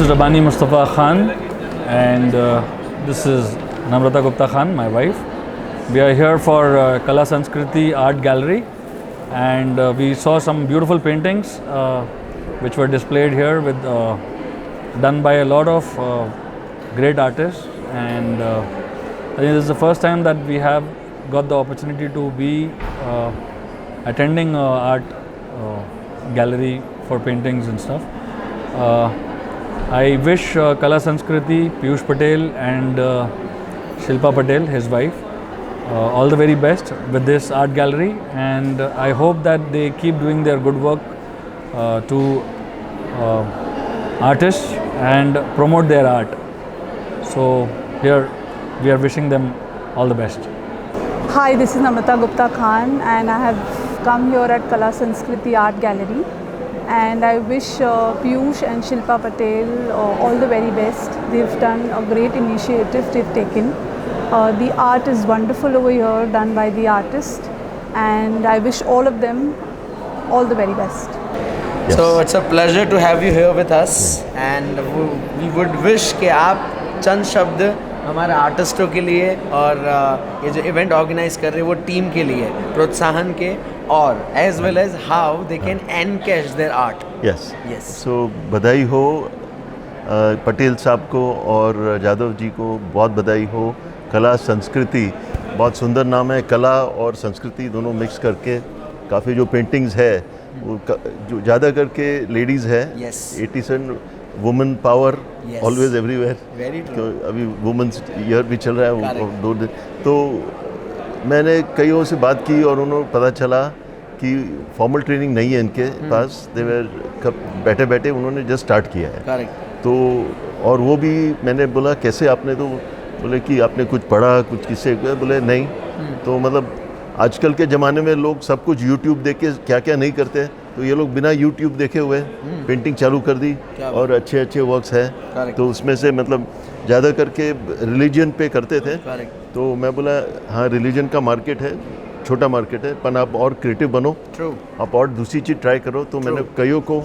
is Rabani Mustafa Khan, and this is Namrata Gupta Khan, my wife. We are here for Kala Sanskriti Art Gallery, and we saw some beautiful paintings which were displayed here with done by a lot of great artists, and I think this is the first time that we have got the opportunity to be attending art gallery for paintings and stuff. I wish Kala Sanskriti, Piyush Patel and Shilpa Patel, his wife, all the very best with this art gallery, and I hope that they keep doing their good work to artists and promote their art. So here we are wishing them all the best. Hi, this is Namrata Gupta Khan, and I have come here at Kala Sanskriti Art Gallery, and I wish Piyush and Shilpa Patel all the very best. They've done a great initiative they've taken. The art is wonderful over here, done by the artist, and I wish all of them all the very best. Yes. So it's a pleasure to have you here with us, and we would wish कि आप चंद शब्द हमारे आर्टिस्टों के लिए और ये जो event organise कर रहे हैं वो टीम के लिए प्रोत्साहन के, और as well as how they can encash their art. Yes so बधाई हो पटेल साहब को और जादव जी को, बहुत बधाई हो. कला संस्कृति बहुत सुंदर नाम है. कला और संस्कृति दोनों मिक्स करके काफ़ी जो पेंटिंग्स है वो जो ज़्यादा करके लेडीज़ है. 87 वुमेन पावर ऑलवेज एवरीवेयर. तो अभी वुमेन्स ईयर भी चल रहा है वो 2 दिन. तो मैंने कईयों से बात की और उन्होंने पता चला कि फॉर्मल ट्रेनिंग नहीं है इनके पास. देवर बैठे बैठे उन्होंने जस्ट स्टार्ट किया है. तो और वो भी मैंने बोला कैसे आपने, तो बोले कि आपने कुछ पढ़ा कुछ किससे, बोले नहीं. तो मतलब आजकल के ज़माने में लोग सब कुछ यूट्यूब देख के क्या क्या नहीं करते, तो ये लोग बिना यूट्यूब देखे हुए पेंटिंग चालू कर दी और अच्छे अच्छे वर्क्स हैं. तो उसमें से मतलब ज़्यादा करके रिलीजन पे करते थे. तो मैं बोला हाँ रिलीजन का मार्केट है, छोटा मार्केट है, पर आप और क्रिएटिव बनो, आप और दूसरी चीज़ ट्राई करो. तो मैंने कईयों को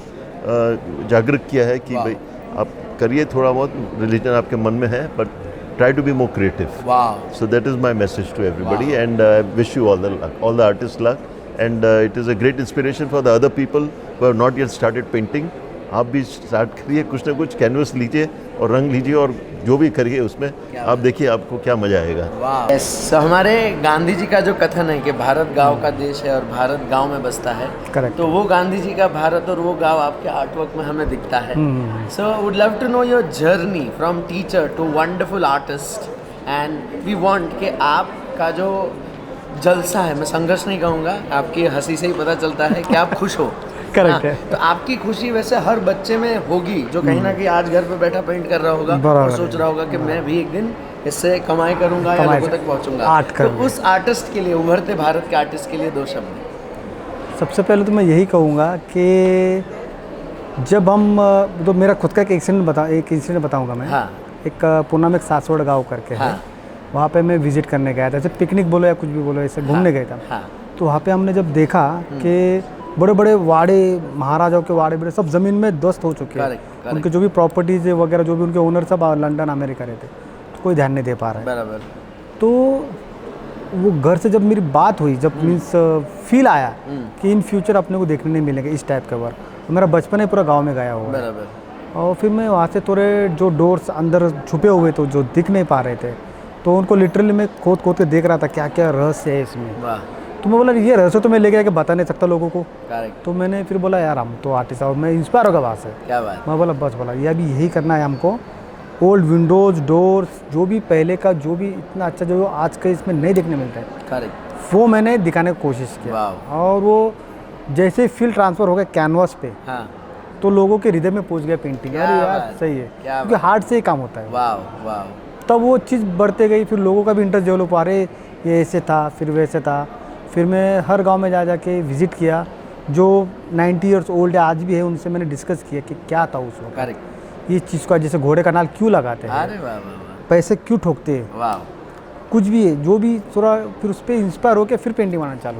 जागरूक किया है कि भाई आप करिए, थोड़ा बहुत रिलीजन आपके मन में है but try to be more creative. Wow. So that is my message to everybody. Wow. And I wish you all the luck, all the artists luck, and it is a great inspiration for the other people who have not yet started painting. आप भी start करिए, कुछ ना कुछ canvas लीजिए और रंग लीजिए और जो भी करिए उसमें आप देखिए आपको क्या मज़ा आएगा. yes. So, हमारे गांधी जी का जो कथन है कि भारत गांव का देश है और भारत गांव में बसता है. Correct. तो वो गांधी जी का भारत और वो गांव आपके आर्टवर्क में हमें दिखता है. So would love to know your journey from teacher to wonderful artist, and we want कि आपका जो जलसा है, मैं संघर्ष नहीं कहूँगा, आपकी हंसी से ही पता चलता है कि आप खुश हो. करेक्ट है. तो आपकी खुशी वैसे हर बच्चे में होगी जो कहीं ना कहीं आज घर पे बैठा पेंट कर रहा होगा और सोच रहा होगा कि मैं भी एक दिन इससे कमाई करूंगा या लोगों तक पहुंचूंगा. तो उस आर्टिस्ट के लिए, उभरते भारत के आर्टिस्ट के लिए 2 शब्द. सबसे पहले तो मैं यही कहूँगा कि जब हम, तो मेरा खुद का एक इंसिडेंट बताऊँगा मैं. एक पूना में एक सासवड़ गाँव करके है, वहाँ पे मैं विजिट करने गया था. जैसे पिकनिक बोलो या कुछ भी बोलो, ऐसे घूमने गए था. तो वहाँ पे हमने जब देखा कि बड़े बड़े वाड़े, महाराजाओं के वाड़े बड़े सब ज़मीन में ध्वस्त हो चुके हैं. उनके जो भी प्रॉपर्टीज़ वगैरह जो भी उनके ओनर सब लंदन अमेरिका रहते, तो कोई ध्यान नहीं दे पा रहा है. बराबर. तो वो घर से जब मेरी बात हुई, जब मीन्स फील आया कि इन फ्यूचर अपने को देखने नहीं मिलेंगे इस टाइप के वर्क. तो मेरा बचपन ही पूरा गाँव में गया हुआ है. और फिर मैं वहाँ से थोड़े जो डोर्स अंदर छुपे हुए थे जो दिख नहीं पा रहे थे, तो उनको लिटरली मैं खोद खोद के देख रहा था क्या क्या रहस्य है इसमें. तो मैं बोला ये रहस्य तो मैं लेके आके बता नहीं सकता लोगों को. तो मैंने फिर बोला यार हम तो आर्टिस्ट और मैं इंस्पायर होगा वहाँ से. क्या बात. मैं बोला ये अभी यही करना है हमको. ओल्ड विंडोज़, डोर्स, जो भी पहले का जो भी इतना अच्छा जो आज के इसमें नहीं देखने मिलता है, वो मैंने दिखाने की कोशिश किया. और वो जैसे फील ट्रांसफ़र हो गया कैनवास पे, तो लोगों के हृदय में पहुँच गया पेंटिंग. अरे यार सही है, क्योंकि हार्ट से ही काम होता है. तब वो चीज़ बढ़ते गई, फिर लोगों का भी इंटरेस्ट डेवलप हुआ. अरे ये ऐसे था, फिर वैसे था. फिर मैं हर गांव में जा के विज़िट किया. जो 90 इयर्स ओल्ड है आज भी है, उनसे मैंने डिस्कस किया कि क्या था उस वक्त, ये चीज़ का, जैसे घोड़े का नाल क्यों लगाते हैं, पैसे क्यों ठोकते हैं, कुछ भी है जो भी थोड़ा. फिर उस पर इंस्पायर होकर फिर पेंटिंग बनाना चालू.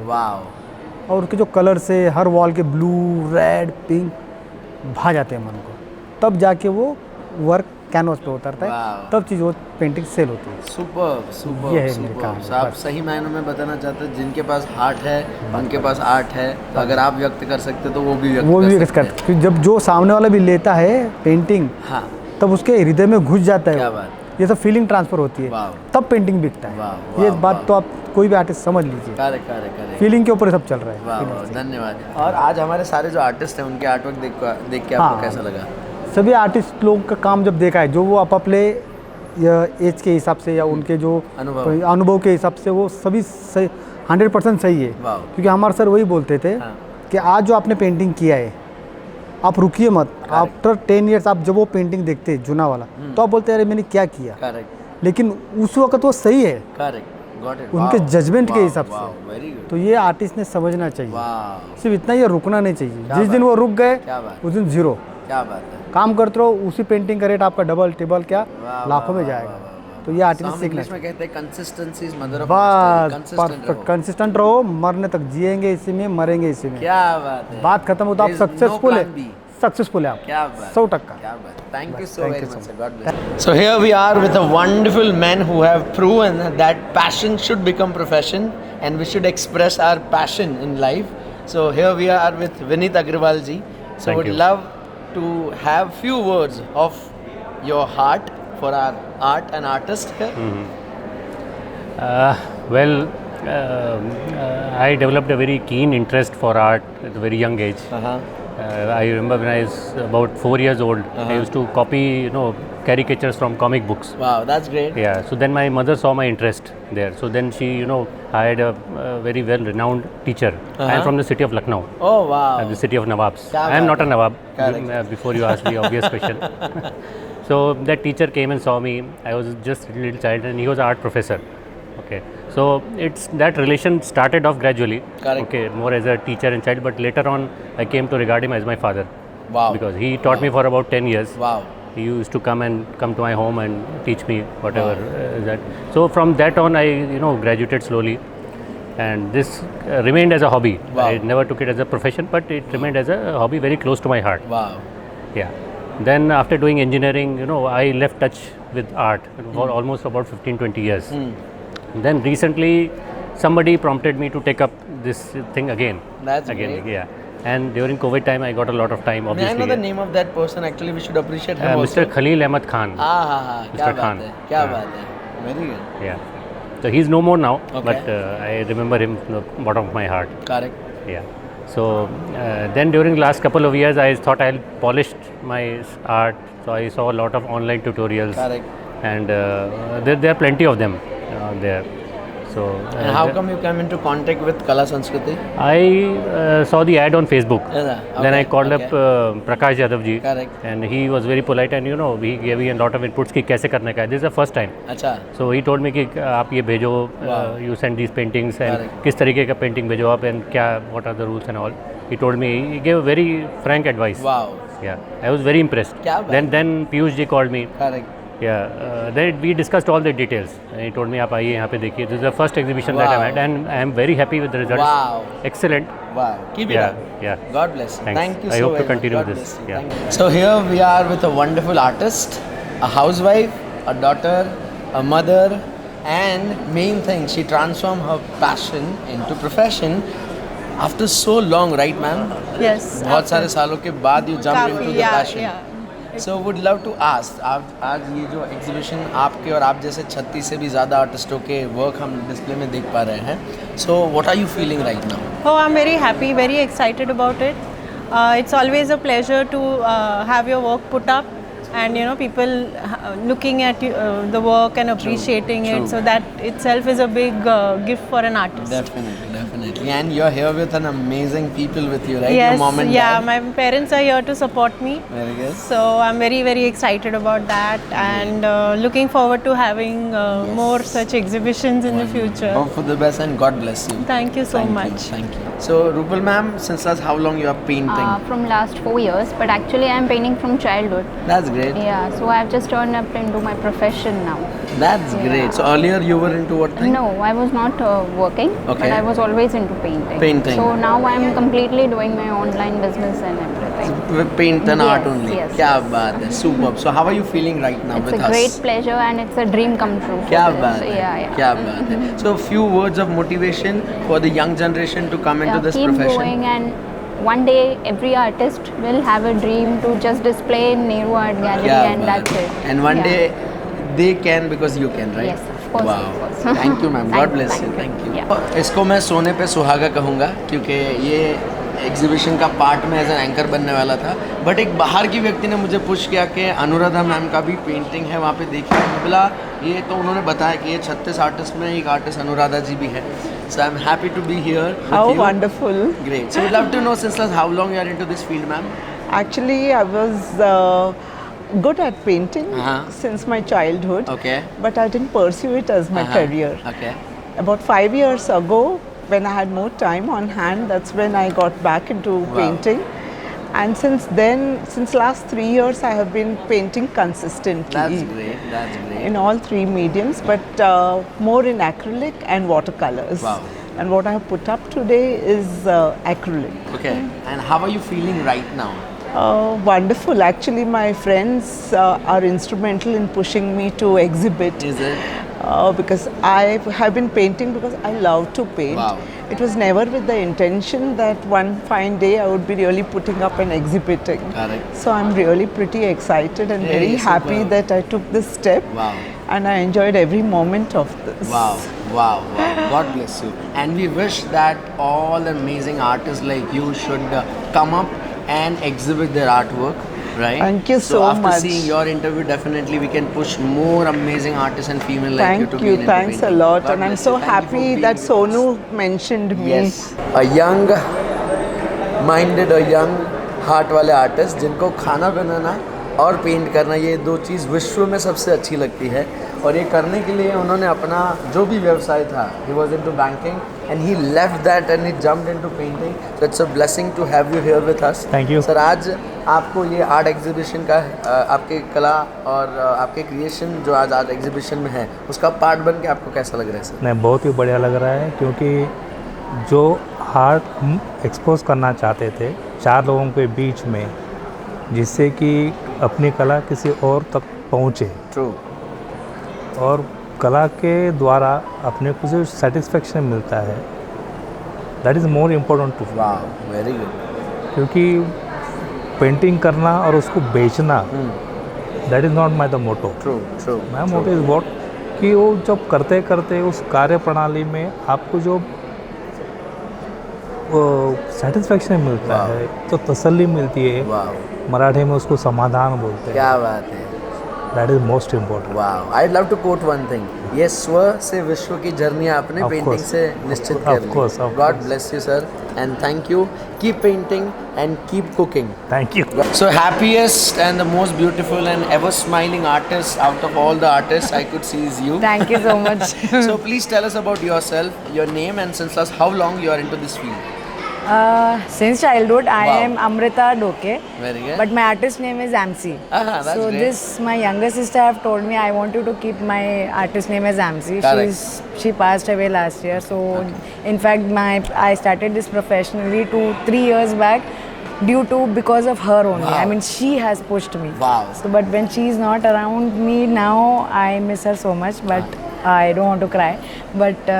और उसके जो कलर से हर वॉल के ब्लू, रेड, पिंक भा जाते हैं मन को, तब जाके वो वर्क कैनवास पे उतरता है, वाह। तब चीज़ वो पेंटिंग सेल होती है। सुपर ये है मेरी सुपर। कहानी, So, आप बस। सही मायनों में बताना चाहते हैं जिनके पास हार्ट है उनके पास आर्ट है, तो अगर आप व्यक्त कर सकते तो वो भी व्यक्त वो कर भी सकते हैं। करते हैं। जब जो सामने वाला भी लेता है पेंटिंग, हाँ तब उसके हृदय में घुस जाता है क्या वो। बात। ये सब फीलिंग ट्रांसफर होती है, वाह। तब पेंटिंग बिकता वाह, है। ये वाह, बात वाह। तो आप कोई भी आर्टिस्ट समझ लीजिए, करे फीलिंग के ऊपर सब चल रहा है। वाह feeling वाह से। धन्यवाद। और आज हमारे सारे जो आर्टिस्ट हैं उनके आर्टवर्क देख के आपको हाँ। कैसा लगा? सभी आर्टिस्ट लोग का काम जब देखा है, जो वो अपने एज के हिसाब से या उनके जो अनुभव के हिसाब से, वो सभी सही 100% सही है। वाह। क्योंकि हमारे सर वही बोलते थे हाँ। कि आज जो आपने पेंटिंग किया है, आप रुकिए मत। आफ्टर 10 ईयर्स आप जब वो पेंटिंग देखते हैं जुना वाला, तो आप बोलते हैं अरे मैंने क्या किया, करेक्ट लेकिन उस वक्त वो सही है करेक्ट गॉट इट। उनके जजमेंट के हिसाब से। Very good. तो ये आर्टिस्ट ने समझना चाहिए, वाह सिर्फ इतना ही, रुकना नहीं चाहिए। क्या जिस दिन बात वो रुक गए, क्या बात उस दिन जीरो। क्या बात है। काम करते रहो, उसी पेंटिंग का रेट आपका डबल टिबल क्या वाह, लाखों में वाह, जाएगा। वाह, वाह, वाह। तो ये आर्टिस्ट हम सीखना इंग्लिश में कहते हैं कंसिस्टेंसी इज मदर ऑफ बस कंसिस्टेंट परफेक्ट कंसिस्टेंट रहो, मरने तक जिएंगे इसी में, मरेंगे इसी में। क्या बात है। बात खत्म हो तो आप There is no सक्सेसफुल है, plan B. सक्सेसफुल है आप क्या बात 100%। क्या बात। Thank you so Thank very you so much, sir. God bless. So here we are with a wonderful men who have proven that passion should become profession and we should express our passion in life. So here we are with Vineet Agrawal ji. So Thank would you. love to have few words of your heart for our art and artist here. Well, I developed a very keen interest for art at a very young age. I remember when I was about 4 years old, I used to copy, caricatures from comic books. Wow, that's great. Yeah, so then my mother saw my interest there. So then she, hired a very well-renowned teacher. I am from the city of Lucknow, Oh wow. the city of Nawabs. Kya I am baat not a hai. Nawab, Correct. before you ask the obvious question. So that teacher came and saw me. I was just a little child and he was an art professor. Okay, so it's that relation started off gradually. Correct. Okay, more as a teacher and child, but later on I came to regard him as my father. Wow. Because he taught me for about 10 years. Wow. He used to come to my home and teach me whatever that. So from that on, I graduated slowly, and this remained as a hobby. Wow. I never took it as a profession, but it remained as a hobby very close to my heart. Wow. Yeah. Then after doing engineering, I left touch with art for almost about 15-20 years. Then recently, somebody prompted me to take up this thing again. That's again, great. yeah. And during COVID time, I got a lot of time. May I Obviously, know the name of that person? Actually, we should appreciate him also. Mr. Khalil Ahmed Khan. हाँ क्या Mr. बात Khan. है क्या हाँ. बात है very good Yeah. So he's no more now, Okay. but I remember him from the bottom of my heart. Correct Yeah. So then during the last couple of years, I thought I'll polish my art. So I saw a lot of online tutorials, correct and there are plenty of them there. So And how come you came into contact with Kala Sanskriti? I saw the ad on Facebook. Then I called up Prakash Yadav ji, Correct. and he was very polite, and he gave me a lot of inputs कि कैसे करने का है. This is the first time. अच्छा So he told me कि आप ये भेजो, Wow. you send these paintings and Correct. किस तरीके का painting भेजो आप and क्या what are the rules and all. He told me, he gave very frank advice. Wow Yeah, I was very impressed. क्या बात Then Piyush ji called me. Correct Yeah, then we discussed all the details. And he told me आप आइए यहाँ पे देखिए. This is the first exhibition that I Wow. had, and I am very happy with the results. Wow. Excellent. Wow, keep it Yeah, up. yeah. God bless you. Thanks. Thank you I so hope to very continue much. God this. bless you. Yeah. Thank you. So here we are with a wonderful artist, a housewife, a daughter, a mother, and main thing, she transformed her passion into profession after so long, right, ma'am? Yes. बहुत सारे सालों के बाद you jumped into the passion. yeah. So would love to ask, आज ये जो exhibition आपके और आप जैसे 36 से भी ज़्यादा आर्टिस्टों के वर्क हम डिस्प्ले में देख पा रहे हैं. So what are you feeling right now? Oh, I'm very happy, very excited about it. It's always a pleasure to have your work put up, and people looking at the work and appreciating true. it. So that itself is a big gift for an artist. Definitely, definitely. And you're here with an amazing people with you, right? Your Yes, mom and yeah, dad. my parents are here to support me. Very good. So I'm very, very excited about that, and looking forward to having more such exhibitions in the future. Hope for the best and God bless you. Thank you so Thank much. You, thank you. So Rupal ma'am, since last how long you are painting? From last 4 years, but actually I'm painting from childhood. That's great. Yeah, so I've just turned up into my profession now. That's Yeah. great. So earlier you were into what thing? No, I was not working, Okay. but I was always into painting. Painting. So now I'm completely doing my online business and everything. paint an art Yes, only. yes, क्या yes. बात है, superb. So how are you feeling right now It's with a us? great pleasure and it's a dream come true. for क्या me. बात So, है, yeah, yeah. क्या बात है. So few words of motivation for the young generation to come into Yeah, this keep profession. going, and one day every artist will have a dream to just display in Nehru Art Gallery, क्या and बात that's है. it. And one Yeah. day they can because you can, right? Yes, of course, Wow. of course. Thank you, ma'am. God Thank- bless you. thank Thank you. you. इसको मैं सोने पे सुहागा कहूँगा क्योंकि ये एग्जीबिशन का पार्ट में एज एन एंकर बनने वाला था, बट एक बाहर की व्यक्ति ने मुझे पुश किया कि अनुराधा मैम का भी पेंटिंग है वहाँ पे देखिए. मैं बोला ये तो उन्होंने बताया कि ये 36 आर्टिस्ट में एक आर्टिस्ट अनुराधा जी भी है. So I am happy to be here. How wonderful. Great. So we'd love to know since how long you are into this field, ma'am? Actually, I was good at painting since my childhood. Okay. But I didn't pursue it as my career. Okay. About 5 years ago, when I had more time on hand, that's when I got back into painting. And since then, since last 3 years, I have been painting consistently. That's great. That's great. In all three mediums, but more in acrylic and watercolors. Wow. And what I have put up today is acrylic. Okay. And how are you feeling right now? Wonderful. Actually, my friends are instrumental in pushing me to exhibit. Is it? Because I have been painting because I love to paint. Wow. It was never with the intention that one fine day I would be really putting up and exhibiting. Correct. So I'm really pretty excited and Very very happy superb. that I took this step. Wow. And I enjoyed every moment of this. Wow, wow, wow. God bless you. And we wish that all amazing artists like you should come up and exhibit their artwork, right? Thank you so after much. seeing your interview, definitely we can push more amazing artists and female like you to Thank be you. in Thanks a painting. lot. God And I'm bless so you. Thank you happy for being that with Sonu us. mentioned me. Yes, a young minded और young heart वाले artist जिनको खाना बनाना और paint करना, ये दो चीज़ विश्व में सबसे अच्छी लगती है. और ये करने के लिए उन्होंने अपना जो भी व्यवसाय था, he was into banking and he left that and he jumped into painting. So it's a blessing to have you here with us. Thank you. Sir, आज आपको ये आर्ट एग्जीबिशन का आपके कला और आपके क्रिएशन जो आज आर्ट एग्जीबिशन में है, उसका पार्ट बन के आपको कैसा लग रहा है सर? नहीं, बहुत ही बढ़िया लग रहा है, क्योंकि जो आर्ट हम एक्सपोज करना चाहते थे 4 लोगों के बीच में, जिससे कि अपनी कला किसी और तक पहुँचे, ट्रू, और कला के द्वारा अपने को जो सेटिस्फेक्शन मिलता है, that is more important too. वाह, वेरी गुड. क्योंकि पेंटिंग करना और उसको बेचना, that is not my the motto. True, true. My motto is what कि वो जब करते करते उस कार्य प्रणाली में आपको जो सेटिस्फेक्शन मिलता है, तो तसल्ली मिलती है. वाह, मराठी में उसको समाधान बोलते हैं. क्या बात है. That is most important. वाह, I love to quote one thing, ये स्व से विश्व की जर्नी आपने Of पेंटिंग course. से निश्चित Of कर ली. course, of God course. Bless you sir and thank you. Keep painting and keep cooking. Thank you. So happiest and the most beautiful and ever smiling artist out of all the artists I could see is you. Thank you so much. So please tell us about yourself, your name, and since last how long you are into this field. Since childhood, I Wow. am Amrita Doke, Very good. but my artist name is Amsi. That's So great. this, my younger sister have told me I want you to keep my artist name as Amsi. Correct. She passed away last year. So in fact, I started this professionally 3 years back. Because of her only. Wow. I mean, she has pushed me. Wow. So, but when she's not around me now, I miss her so much. But I don't want to cry. But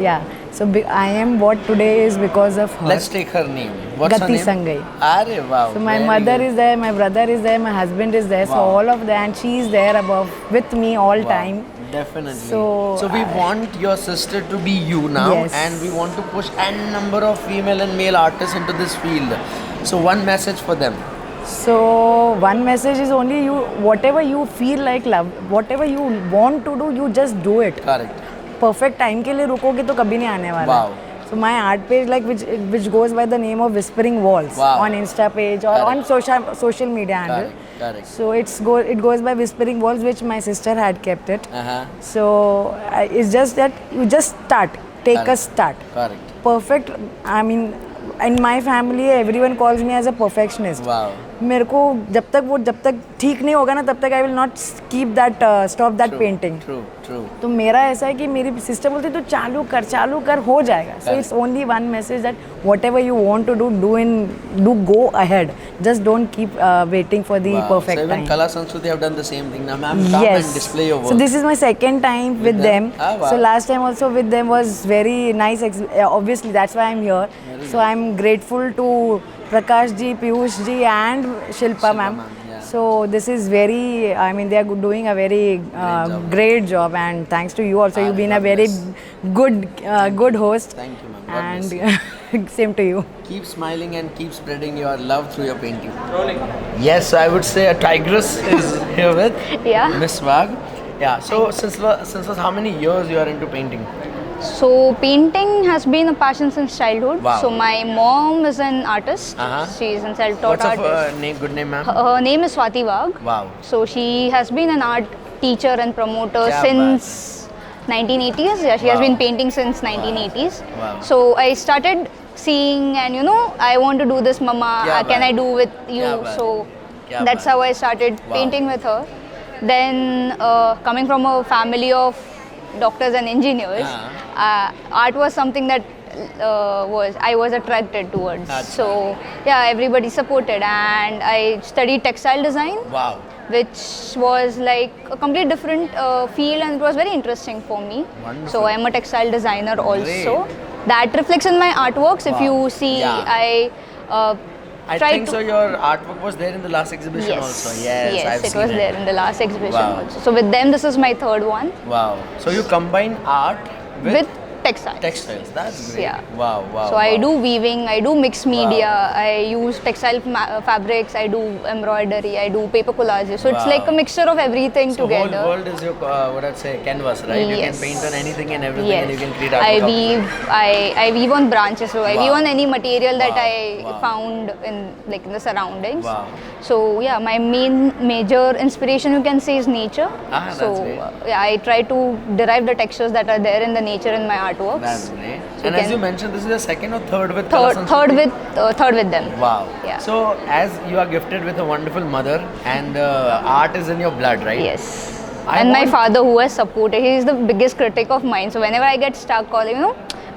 yeah, so I am what today is because of her. Let's take her name. What's her Gati name? Sangai. Arey wow. So my very mother good. is there, my brother is there, my husband is there. So Wow. all of that, and she is there above with me all Wow. time. Definitely. So, we want your sister to be you now, Yes. and we want to push n number of female and male artists into this field. So one message for them. So one message is only you. Whatever you feel like love, whatever you want to do, you just do it. Correct. Perfect time के लिए रुकोगे तो कभी नहीं आने वाला. Wow. So my art page, like which goes by the name of Whispering Walls Wow. on Insta page or on social media handle. Correct. So it goes by Whispering Walls, which my sister had kept it. Uh-huh. So it's just that you just start, take a Correct. start. Correct. Perfect. I mean, in my family, everyone calls me as a perfectionist. Wow. मेरे को जब तक ठीक नहीं होगा ना तब तक I will not keep that stop that painting. तो मेरा ऐसा है कि मेरी सिस्टर बोलती तो चालू कर हो जाएगा। So it's only one message that whatever you want to do go ahead, just don't keep waiting for the perfect time. Kala Sanskriti have done the same thing. Now ma'am, come and display your work. So this is my second time with them. So last time also with them was very nice. Obviously that's why I'm here. So I'm grateful to Prakash ji, Piyush ji and Shilpa ma'am. So this is very, I mean, they are doing a very great job, and thanks to you also. You've been a very good host. Thank you ma'am. And same to you. Keep smiling and keep spreading your love through your painting. Yes, I would say a tigress is here with Miss Wag. Yeah. So since how many years you are into painting? So painting has been a passion since childhood. Wow. So my mom is an artist. She's a self-taught artist. What's her good name, ma'am? Her name is Swati Wag. Wow. So she has been an art teacher and promoter since 1980s. Yeah, she has been painting since 1980s. Wow. So I started seeing, and I want to do this, Mama. Can I do with you? So that's how I started painting with her. Then coming from a family of doctors and engineers, art was something that I was attracted towards. So everybody supported, and I studied textile design. Wow. Which was like a complete different field, and it was very interesting for me. Wonderful. So I am a textile designer also. That reflects in my artworks. If you see, I think so your artwork was there in the last exhibition also. Yes, I've it seen was there in the last exhibition Wow. also. So with them, this is my third one. Wow. So you combine art with textiles. Textiles. That's great. Yeah. Wow. So I do weaving, I do mixed media, I use textile fabrics, I do embroidery, I do paper collages. So it's like a mixture of everything together. The whole world is your what I'd say canvas, right? You can paint on anything and everything, and you can create art. I weave on branches, so I weave on any material that I found in the surroundings. Wow. So my major inspiration, you can say, is nature. So I try to derive the textures that are there in the nature in my artworks. That's great. So and as you mentioned, this is the second or third with third with them. Wow. Yeah. So as you are gifted with a wonderful mother, and art is in your blood, right? Yes. And my father, who has supported, he is the biggest critic of mine. So whenever I get stuck, or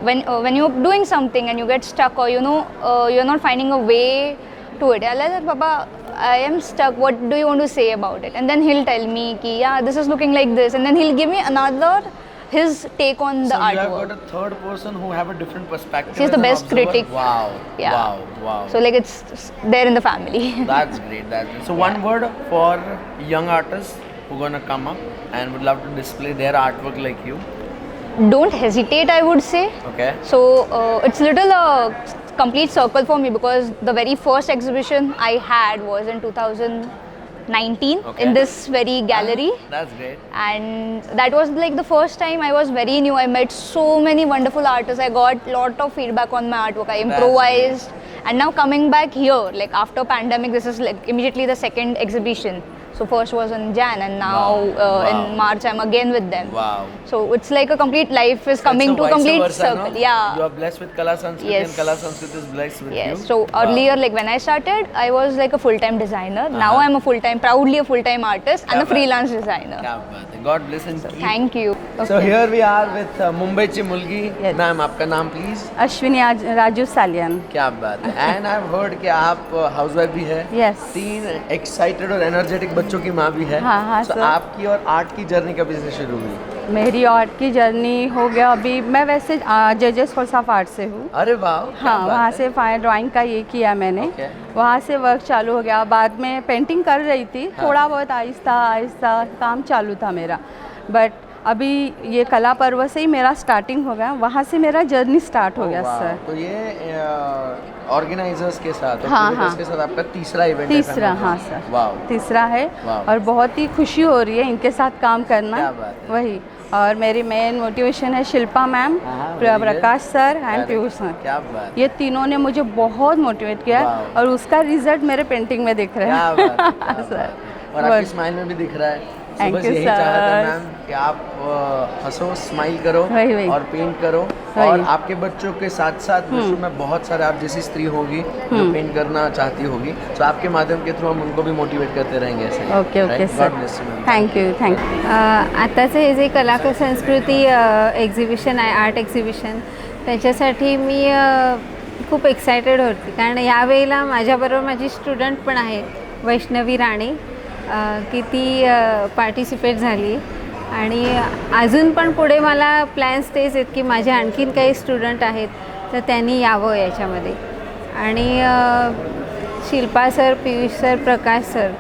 when you're doing something and you get stuck, or you're not finding a way to it, I'll say, Papa, I am stuck, what do you want to say about it? And then he'll tell me ki, this is looking like this, and then he'll give me his take on the artwork. So you have got a third person who have a different perspective. He's the best critic. Wow. Yeah. Wow. So it's there in the family. That's great. So one word for young artists who are gonna come up and would love to display their artwork like you. Don't hesitate, I would say. Okay. So it's little complete circle for me, because the very first exhibition I had was in 2019 in this very gallery. That's great. And that was like the first time I was very new. I met so many wonderful artists. I got lot of feedback on my artwork. I improvised. And now coming back here, like after pandemic, this is like immediately the second exhibition. So first was in Jan, and now in March I'm again with them. Wow. So it's like a complete life is coming to complete circle. No? Yeah. You are blessed with Kala Sanskriti, and Kala Sanskriti is blessed with you. So earlier, like when I started, I was like a full-time designer. Now I'm proudly a full-time artist and a freelance designer. God bless and keep. Thank you. So here we are with Mumbai Chi Mulgi. Ma'am, आपका नाम please? Ashwini Raju Salian. क्या बात है. And I've heard कि आप housewife भी है. Yes. 3 excited और एनर्जेटिक बच्चों की माँ भी है. हाँ सर. आपकी और आर्ट की जर्नी कब से शुरू हुई? मेरी आर्ट की जर्नी हो गया अभी, मैं वैसे जेजेस कोर्स ऑफ आर्ट से हूँ. अरे वाह. हाँ, वहाँ से ड्राइंग का ये किया मैंने. वहाँ से वर्क चालू हो गया. बाद में पेंटिंग कर रही थी, थोड़ा बहुत आहिस्ता काम चालू था मेरा. बट अभी ये कला पर्व से ही मेरा स्टार्टिंग हो गया. वहाँ से मेरा जर्नी स्टार्ट हो गया सर. तो ये ऑर्गेनाइजर्स के साथ, के साथ आपका तीसरा इवेंट है? तीसरा, हाँ सर. वाह. तीसरा है. और बहुत ही खुशी हो रही है इनके साथ काम करना. वही. और मेरी मेन मोटिवेशन है Shilpa ma'am, Prakash sir and Piyush sir. ये तीनों ने मुझे बहुत मोटिवेट किया, और उसका रिजल्ट मेरे पेंटिंग में दिख रहा है. सर. और आपकी स्माइल में भी दिख रहा है. Thank बस you, यही sir. चाहता था मैम कि आप हंसो, स्माइल करो वही। और पेंट करो, वही। और आपके बच्चों के साथ साथ विश्व में बहुत सारे आप जैसी स्त्री होगी जो पेंट करना चाहती होगी, तो आपके माध्यम के थ्रू हम उनको भी मोटिवेट करते रहेंगे ऐसे। Okay okay sir, thank you. आताचं हे जे कला संस्कृती एक्झिबिशन आहे, आर्ट एक्झिबिशन, त्याच्यासाठी मी खूप एक्सायटेड होती, कारण यावेळेला माझ्याबरोबर माझी स्टुडंट पण आहे वैष्णवी राणे, की ती पार्टिसिपेट झाली, आणि अजून पण पुढे मला प्लॅन्स तेच आहेत की माझे आणखीन काही स्टुडंट आहेत तर त्यांनी यावं याच्यामध्ये. आणि शिल्पा सर, पियुष सर, प्रकाश सर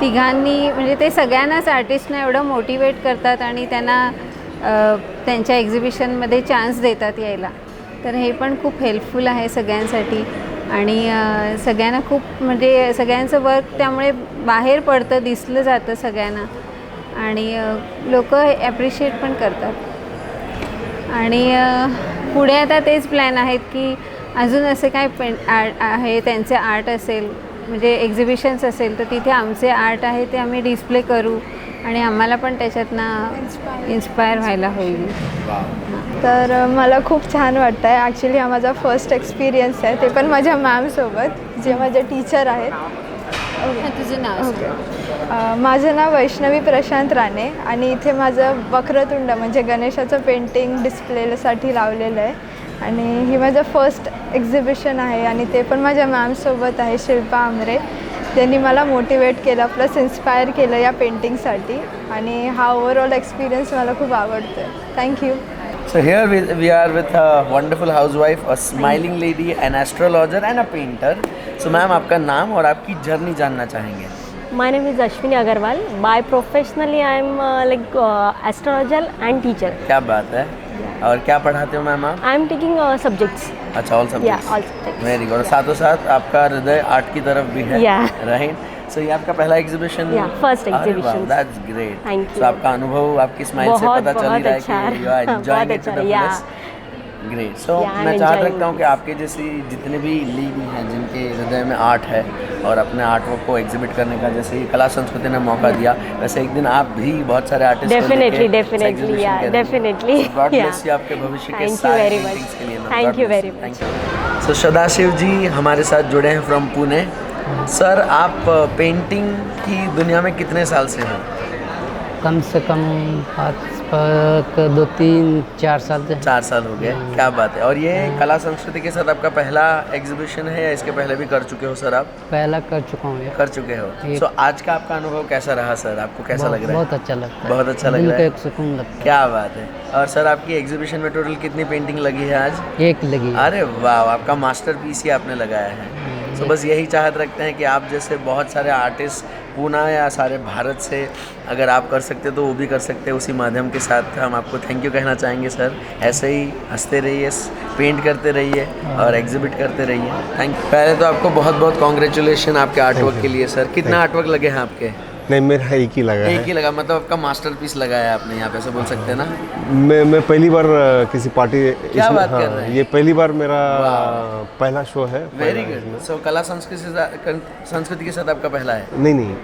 तिघांनी म्हणजे ते सगळ्यांनाच आर्टिस्टना एवढं मोटिवेट करतात आणि त्यांना त्यांच्या एक्झिबिशनमध्ये चान्स देतात यायला, तर हे पण खूप हेल्पफुल आहे सगळ्यांसाठी. आणि सगळ्यांना खूप म्हणजे सगळ्यांचं वर्क त्यामुळे बाहेर पडतं, दिसलं जातं सगळ्यांना, आणि लोक ॲप्रिशिएट पण करतात. आणि पुढे आता तेच प्लॅन आहेत की अजून असे काय आर्ट आहे, त्यांचे आर्ट असेल म्हणजे एक्झिबिशन्स असेल तर तिथे आमचे आर्ट आहे ते आम्ही डिस्प्ले करू आणि आम्हाला पण त्याच्यातनं इन्स्पायर व्हायला होईल. तर मला खूप छान वाटतं आहे. ॲक्च्युली हा माझा फर्स्ट एक्सपिरियन्स आहे, ते पण माझ्या मॅमसोबत जे माझे टीचर आहेत. तुझं नाव? ओके, माझं नाव वैष्णवी प्रशांत राणे, आणि इथे माझं वक्रतुंड म्हणजे गणेशाचं पेंटिंग डिस्प्लेसाठी लावलेलं आहे, आणि ही माझं फर्स्ट एक्झिबिशन आहे, आणि ते पण माझ्या मॅमसोबत आहे शिल्पा आमरे. त्यांनी मला मोटिवेट केलं प्लस इन्स्पायर केलं या पेंटिंगसाठी, आणि हा ओव्हरऑल एक्सपिरियन्स मला खूप आवडतो आहे. Thank you. So here we are with a wonderful housewife, a smiling lady, an astrologer and a painter. So ma'am, आपका नाम और आपकी जर्नी जानना चाहेंगे. My name is Ashwini Agarwal. By professionally I am like astrologer and teacher. क्या बात है. और क्या पढ़ाते हो मैम आप? I am taking subjects. अच्छा, all subjects. Yeah, all subjects. Very good. साथों साथ आपका हृदय आर्ट की तरफ भी है. Yeah. राइट. सो ये आपका पहला exhibition? Yeah, first exhibition. That's great. Thank you. So आपका अनुभव आपकी स्माइल से पता चल ही रहा है कि you are enjoying it to the fullest. Great. So मैं चाहता रखता हूँ कि आपके जैसी जितने भी लेडी हैं जिनके हृदय में आर्ट है और अपने आर्ट वर्क को एग्जिबिट करने का, जैसे ही कला संस्कृति ने मौका दिया, वैसे एक दिन आप भी बहुत सारे artist definitely God bless you आपके भविष्य के सारे पेंटिंग्स के लिए. Thank you very much. So Sadashiv ji हमारे साथ जुड़े हैं फ्रॉम पुणे. सर, आप पेंटिंग की दुनिया में कितने साल से हो? कम से कम 2-3-4 साल से. 4 साल हो गए. क्या बात है. और ये कला संस्कृति के साथ आपका पहला एग्जीबिशन है या इसके पहले भी कर चुके हो सर आप? पहला कर चुका हूँ. कर चुके हो. सो आज का आपका अनुभव कैसा रहा सर? आपको कैसा लग रहा है? बहुत अच्छा लगता है. बहुत अच्छा लग रहा है. एक सुकून लगता है. क्या बात है. और सर, आपकी एग्जीबिशन में टोटल कितनी पेंटिंग लगी है आज? एक लगी. अरे वाह, आपका मास्टरपीस ही आपने लगाया है. तो बस यही चाहत रखते हैं कि आप जैसे बहुत सारे आर्टिस्ट पूना या सारे भारत से अगर आप कर सकते तो वो भी कर सकते. उसी माध्यम के साथ हम आपको थैंक यू कहना चाहेंगे सर. ऐसे ही हंसते रहिए, पेंट करते रहिए और एग्जिबिट करते रहिए. Thank you. पहले तो आपको बहुत बहुत कॉन्ग्रेचुलेशन आपके आर्टवर्क के लिए सर. कितना आर्टवर्क लगे हैं आपके? नहीं, मेरा एक ही लगा. एक ही लगा. मतलब आपका मास्टरपीस लगाया है आपने यहाँ पे, ऐसे बोल सकते हैं ना. मैं पहली बार किसी पार्टी. क्या बात कर रहे हैं. ये पहली बार मेरा पहला शो है. Very good. सो कला संस्कृति के साथ आपका पहला है? नहीं,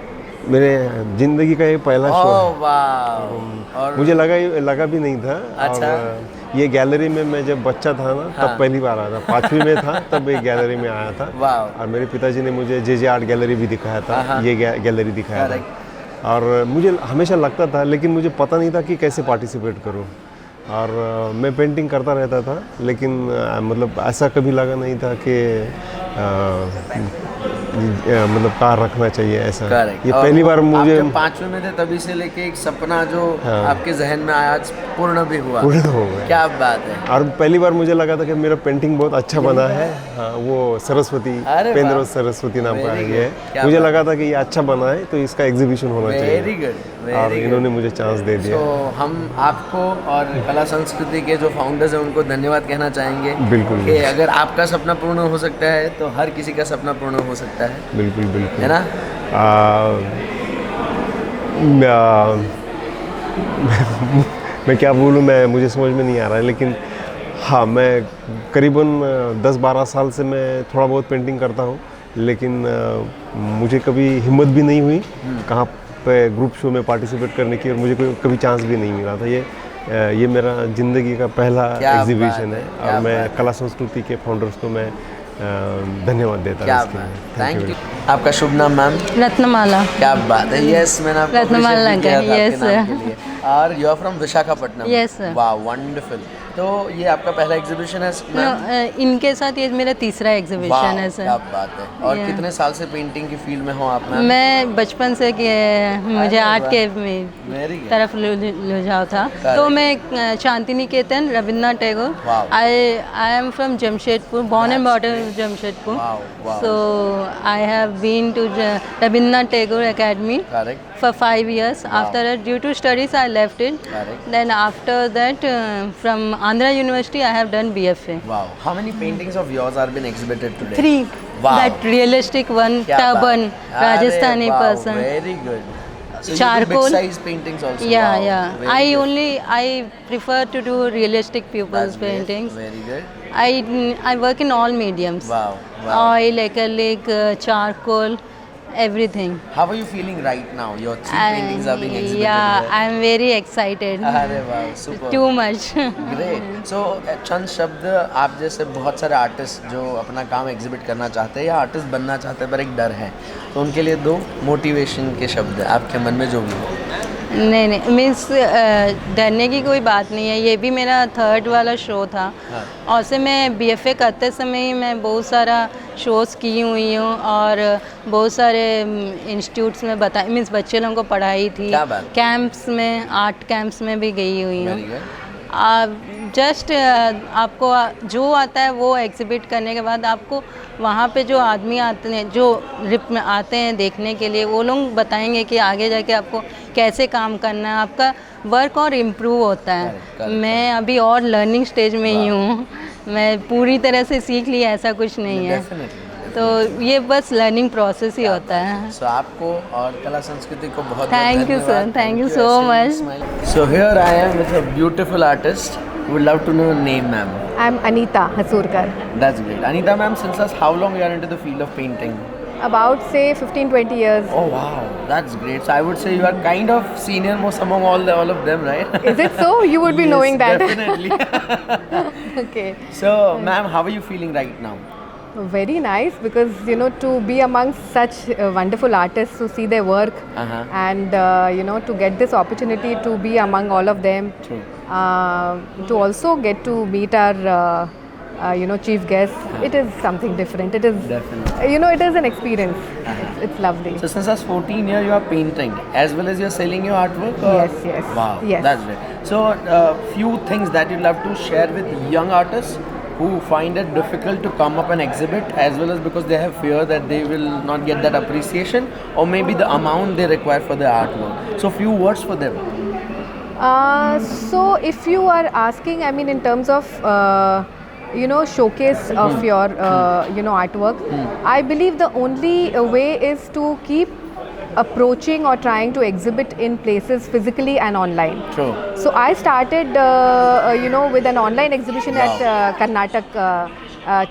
मेरे जिंदगी का ये पहला शो है. और मुझे लगा भी नहीं था. अच्छा. और ये गैलरी में मैं जब बच्चा था ना, तब पहली बार आया था. 5वीं में था तब ये गैलरी में आया था. और मेरे पिताजी ने मुझे जे आर्ट गैलरी भी दिखाया था. ये गैलरी दिखाया था. और मुझे हमेशा लगता था, लेकिन मुझे पता नहीं था कि कैसे पार्टिसिपेट करूं. और मैं पेंटिंग करता रहता था, लेकिन मतलब ऐसा कभी लगा नहीं था कि मतलब कार रखना चाहिए ऐसा. ये पहली बार मुझे. आप जब 5वीं में थे तभी से लेके एक सपना जो आपके जहन में आया आज पूर्ण भी हुआ. पूर्ण हो गया. क्या बात है. और पहली बार मुझे लगा था कि मेरा पेंटिंग बहुत अच्छा बना है. वो सरस्वती, पेंद्रो सरस्वती नाम का है ये. मुझे लगा था कि ये अच्छा बना है तो इसका एग्जीबिशन होना चाहिए. Very good. और इन्होंने मुझे चांस दे दिया. तो हम आपको और कला संस्कृति के जो फाउंडर्स हैं उनको धन्यवाद कहना चाहेंगे. बिल्कुल. कि अगर आपका सपना पूर्ण हो सकता है तो हर किसी का सपना पूर्ण हो सकता है. बिल्कुल है ना. मैं क्या बोलूँ, मुझे समझ में नहीं आ रहा है. लेकिन हाँ, मैं करीबन 10-12 साल से मैं थोड़ा बहुत पेंटिंग करता हूँ. लेकिन मुझे कभी हिम्मत भी नहीं हुई कहाँ ग्रुप शो में पार्टिसिपेट करने की, और मुझे कोई कभी चांस भी नहीं मिला था। ये मेरा ज़िंदगी का पहला एग्जीबिशन है और मैं कला संस्कृति के फाउंडर्स को मैं धन्यवाद देता हूँ। Thank you. आपका शुभ नाम मैम? रत्नमाला। क्या बात है, यस मैंने आपको रत्नमाला किया था यस आपके नाम के लिए। और you are from Visakhapatnam? Yes sir. वाह वंडरफुल। तो ये आपका पहला एग्जीबिशन है मैम? इनके साथ ये मेरा तीसरा एग्जीबिशन है सर। क्या बात है। और कितने साल से पेंटिंग की फील्ड में हो आप मैम? मैं बचपन से मुझे आर्ट के तरफ रुझाव था, तो मैं Santiniketan, Rabindranath Tagore, I am from Jamshedpur, born and brought up in Jamshedpur. Wow. So I have been to Rabindranath Tagore Academy for 5 years. After that, due to studies, I left it. Then after that, from Andhra University, I have done BFA. Wow. How many paintings of yours are been exhibited today? 3. Wow. That realistic one, turban, Rajasthani person. Very good. So charcoal. You do big size paintings also. Yeah, wow. yeah. I prefer to do realistic pupils paintings. Very good. I work in all mediums. Wow. Oil, acrylic, charcoal, everything. How are you feeling right now? Your 3 paintings are being exhibited Yeah, here. I'm very excited. अरे वाह, super. Too much. Great. So चंद शब्द आप जैसे बहुत सारे artist जो अपना काम एग्जिबिट करना चाहते हैं या आर्टिस्ट बनना चाहते हैं पर एक डर है, तो उनके लिए 2 मोटिवेशन के शब्द आपके मन में जो भी हो। नहीं मीन्स डरने की कोई बात नहीं है। ये भी मेरा 3rd वाला शो था। और से मैं BFA करते समय ही मैं बहुत सारा शोज़ की हुई हूँ और बहुत सारे इंस्टीट्यूट्स में मीन्स बच्चे लोगों को पढ़ाई थी, कैंप्स में, आर्ट कैंप्स में भी गई हुई हूँ। जस्ट आपको जो आता है वो एग्जिबिट करने के बाद आपको वहाँ पे जो आदमी आते हैं, जो रिप में आते हैं देखने के लिए, वो लोग बताएंगे कि आगे जाके आपको कैसे काम करना है, आपका वर्क और इम्प्रूव होता है। मैं अभी और लर्निंग स्टेज में ही हूँ, मैं पूरी तरह से सीख लिया ऐसा कुछ नहीं है, तो ये बस लर्निंग प्रोसेस ही होता है। सो आपको और कला संस्कृति को बहुत thank you sir, thank you so much. So here I am with a beautiful artist, would love to know your name ma'am. I'm Anita Hasurkar. That's great. Anita ma'am, since how long you are into the field of painting? About say 15-20 years. Oh wow, that's great. So I would say you are kind of senior most among all of them, right? Is it so? You would be yes, knowing that. Definitely. Okay. So ma'am, how are you feeling right now? Very nice, because to be amongst such wonderful artists, to see their work and to get this opportunity to be among all of them. True. To also get to meet our chief guest, it is something different. It is definitely, it is an experience. It's lovely. So since last 14 years you are painting as well as you are selling your artwork? Yes. Wow, yes. That's great. So few things that you love to share with young artists who find it difficult to come up and exhibit, as well as because they have fear that they will not get that appreciation or maybe the amount they require for their artwork. So few words for them. So if you are asking, I mean in terms of showcase of your artwork, I believe the only way is to keep approaching or trying to exhibit in places physically and online. True. So I started with an online exhibition at Karnataka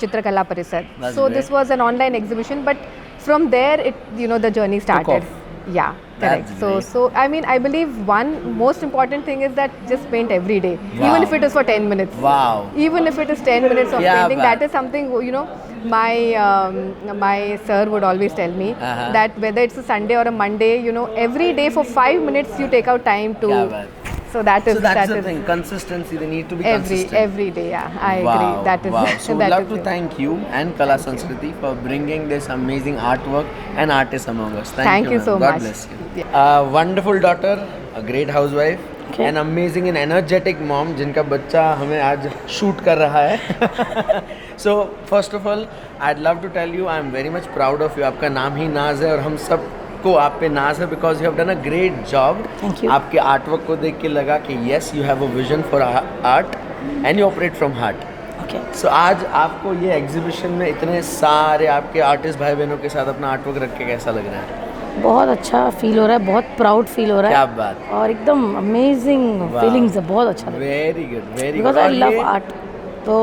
Chitrakala Parisad. So this was an online exhibition, but from there the journey started. Yeah, correct. So I mean, I believe one most important thing is that just paint every day, even if it is for 10 minutes. Wow. Even if it is 10 minutes of painting, that is something my sir would always tell me that whether it's a Sunday or a Monday, every day for 5 minutes you take out time to. So that's the thing. Consistency. They need to be consistent. Every day. Yeah, I agree. That is. Wow. So we'd love to thank you and Kala Sanskriti for bringing this amazing artwork and artists among us. Thank you so God much. Bless you. Wonderful daughter, a great housewife, an amazing and energetic mom, जिनका बच्चा हमें आज shoot कर रहा है. So first of all, I'd love to tell you, I'm very much proud of you. आपका नाम ही नाज है और हम सब को आप पे नाज है, because you have done a great job. Thank you. आपके आर्टवर्क को देख के लगा कि yes, you have a vision for art and you operate from heart. Okay. So आज आपको ये एग्जीबिशन में इतने सारे आपके आर्टिस्ट भाई बहनों के साथ अपना आर्टवर्क रख के कैसा लग रहा है? बहुत अच्छा फील हो रहा है, बहुत प्राउड फील हो रहा है। क्या बात, और एकदम अमेजिंग फीलिंग्स है, बहुत अच्छा लग रहा है। Very good, very good. Because I love art, तो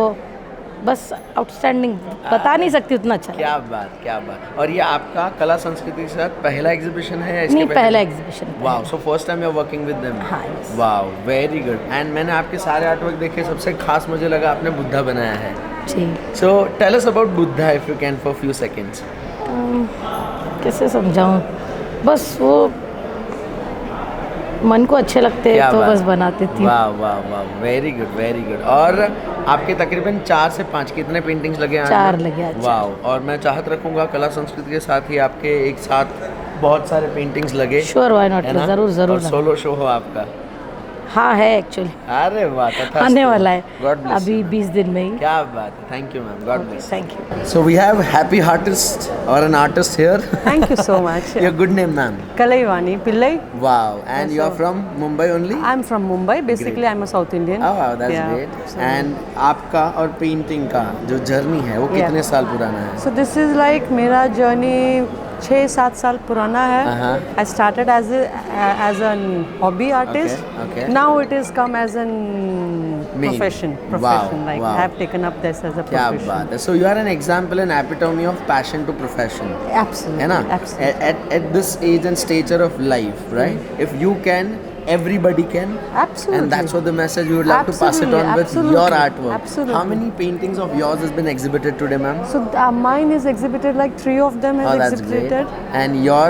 बस आउटस्टैंडिंग, बता नहीं सकती उतना अच्छा। क्या बात, क्या बात। और ये आपका कला संस्कृति के साथ पहला एग्जीबिशन है या इसके नहीं, पहले? पहला exhibition. Wow, so first time you are working with them. हाँ। Wow, very good. एंड मैंने आपके सारे आर्टवर्क देखे, सबसे खास मुझे लगा आपने बुद्धा बनाया है। जी। So tell us about Buddha if you can for few seconds. कैसे समझाऊं, बस वो मन को अच्छे लगते हैं तो बस बनाती थी। वाह वाह वाह, वेरी गुड वेरी गुड। और आपके तकरीबन 4 से 5 कितने पेंटिंग्स लगे आज? 4 लगे आज। वाह। और मैं चाहत रखूंगा कला संस्कृति के साथ ही आपके एक साथ बहुत सारे पेंटिंग्स लगे। श्योर, व्हाई नॉट, जरूर जरूर। सोलो शो हो आपका? हाँ है एक्चुअली। अरे वाह, आने वाला है God bless अभी you. 20 दिन में ही। क्या बात है, thank you ma'am, God bless. Thank you. So we have happy artist or an artist here. Thank you so much. Your good name, ma'am? Kalaivani Pillai. Wow, and you are from Mumbai only? I'm from Mumbai. Basically, Great. I'm a South Indian. Oh wow, that's Yeah. great. And आपका और painting का जो journey है वो कितने साल पुराना है? So this is like मेरा जर्नी 6-7 साल पुराना है। I started as an hobby artist. Okay. Now it is come as an profession. Wow, Like wow. I have taken up this as a क्या profession. बात है। So you are an example and epitome of passion to profession. Absolutely. है ना? Absolutely. At this age and stature of life, right? If you can, everybody can. Absolutely. And that's what the message we would like to pass it on with Absolutely. your artwork. Absolutely. How many paintings of yours has been exhibited today, ma'am? So mine is exhibited, like 3 of them has that's exhibited. great. And your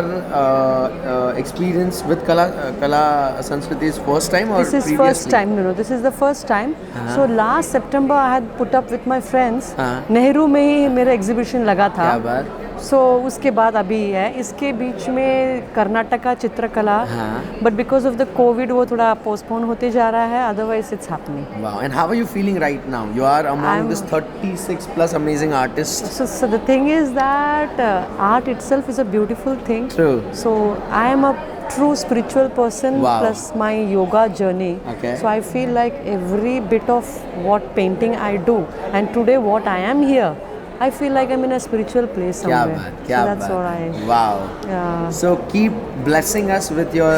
experience with Kala Sanskriti is first time or This is previously? first time. No, this is the first time. So last September I had put up with my friends. हाँ. नेहरू में ही मेरा exhibition लगा था। क्या बात। So उसके बाद अभी है, इसके बीच में कर्नाटका चित्रकला, but because of the Covid वो थोड़ा पोस्टपोन होते जा रहा है, otherwise it's happening. Wow, and how are you feeling right now? You are among this 36 plus amazing artists. So the thing is that art itself is a beautiful thing. True. So I am a true spiritual person. Wow. Plus my yoga journey. Okay. So I feel like every bit of what painting I do, and today what I am here, I feel like I'm in a spiritual place क्या somewhere. बात, क्या so that's बात। what I. Wow. Yeah. So keep blessing us with your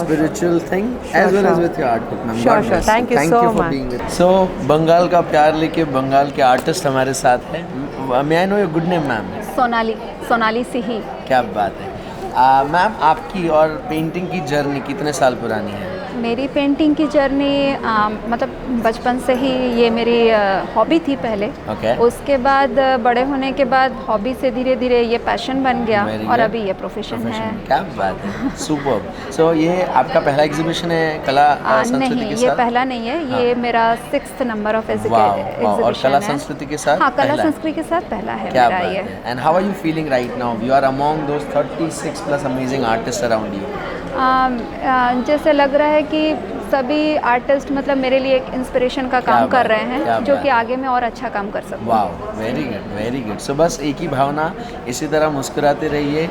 spiritual thing as well as with your artwork, ma'am. Sure, God sure. bless Thank you Thank so you for much. being with us. So Bengal का प्यार लेके बंगाल के artist हमारे साथ है। May I know your good name, ma'am? Sonali सिही। क्या बात है। मैम, आपकी और पेंटिंग की जर्नी कितने साल पुरानी है? मेरी पेंटिंग की जर्नी मतलब बचपन से ही ये मेरी हॉबी थी पहले। Okay. उसके बाद बड़े होने के बाद हॉबी से धीरे धीरे ये पैशन बन गया Very और good. अभी ये प्रोफेशन है। क्या बात है, सुपर। सो ये आपका पहला एग्जीबिशन है कला संस्कृति नहीं, के ये साथ? पहला नहीं है, ये मेरा 6th नंबर ऑफ एग्जीबिशन है। और कला संस्कृति के साथ? हाँ, कला पहला है। संस्कृति के साथ पहला है क्या मेरा बात ये। है। And how are you feeling right now? You are among those 36 plus amazing artist around you. जैसे लग रहा है कि सभी आर्टिस्ट मतलब मेरे लिए एक इंस्पिरेशन का काम कर रहे हैं, जो कि आगे में और अच्छा काम कर सकूं। वाह, वेरी गुड वेरी गुड। सो बस एक ही भावना, इसी तरह मुस्कुराते रहिए,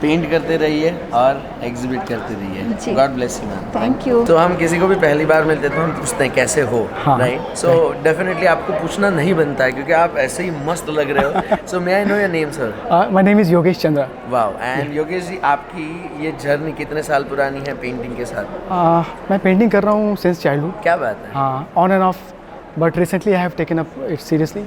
पेंट करते रहिए और एग्जिबिट करते रहिए। God bless you ma'am. Thank you. तो हम किसी को भी पहली बार मिलते तो हम पूछते हैं कैसे हो, राइट? सो डेफिनेटली आपको पूछना नहीं बनता है क्योंकि आप ऐसे ही मस्त लग रहे हो। So may I know your name sir? My name is Yogesh Chandra. Wow. And Yogesh ji, आपकी ये जर्नी कितने साल पुरानी है पेंटिंग के साथ? मैं पेंटिंग कर रहा हूँ सिंस चाइल्डहुड। क्या बात है। हाँ, on end of, but recently I have taken up it seriously.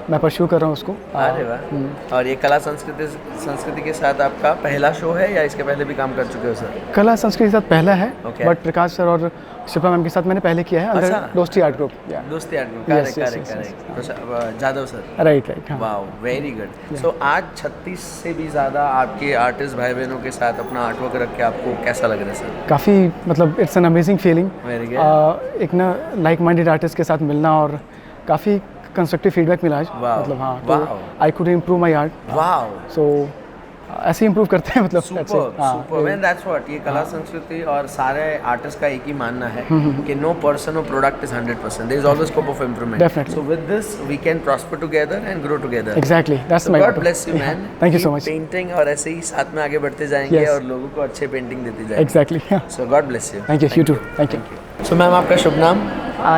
मैं परस्यू कर रहा हूँ उसको। अरे वाह। और ये कला संस्कृति के साथ आपका पहला शो है या इसके पहले भी काम कर चुके हो सर? कला संस्कृति के साथ पहला है, Okay. बट प्रकाश सर और शिल्पा मैम के साथ मैंने पहले किया है अंदर Dosti art group. Dosti art group, correct. Jadhav sir. Right. वाह, वेरी गुड। सो आज 36 से भी ज़्यादा आपके आर्टिस्ट भाई बहनों के साथ अपना आर्टवर्क रख के आपको कैसा लग रहा है सर? काफ़ी मतलब it's an amazing feeling. Very good. एक ना लाइक माइंडेड आर्टिस्ट के साथ मिलना और काफ़ी कंस्ट्रक्टिव फीडबैक मिला आज। मतलब हाँ, तो I could improve my art. वाह। सो ऐसे इम्प्रूव करते हैं मतलब। Super man, that's what. ये कला संस्कृति और सारे आर्टिस्ट का एक ही मानना है कि नो पर्सन और product is 100%, there is always scope of improvement. Definitely. So with this we can prosper together and grow together. Exactly, that's my God bless you man. Thank you so much. Painting और ऐसे ही साथ में आगे बढ़ते जाएंगे और लोगों को अच्छे पेंटिंग देते जाएंगे। Exactly. So God bless you. Thank you. You too. Thank you. So ma'am, आपका शुभ नाम?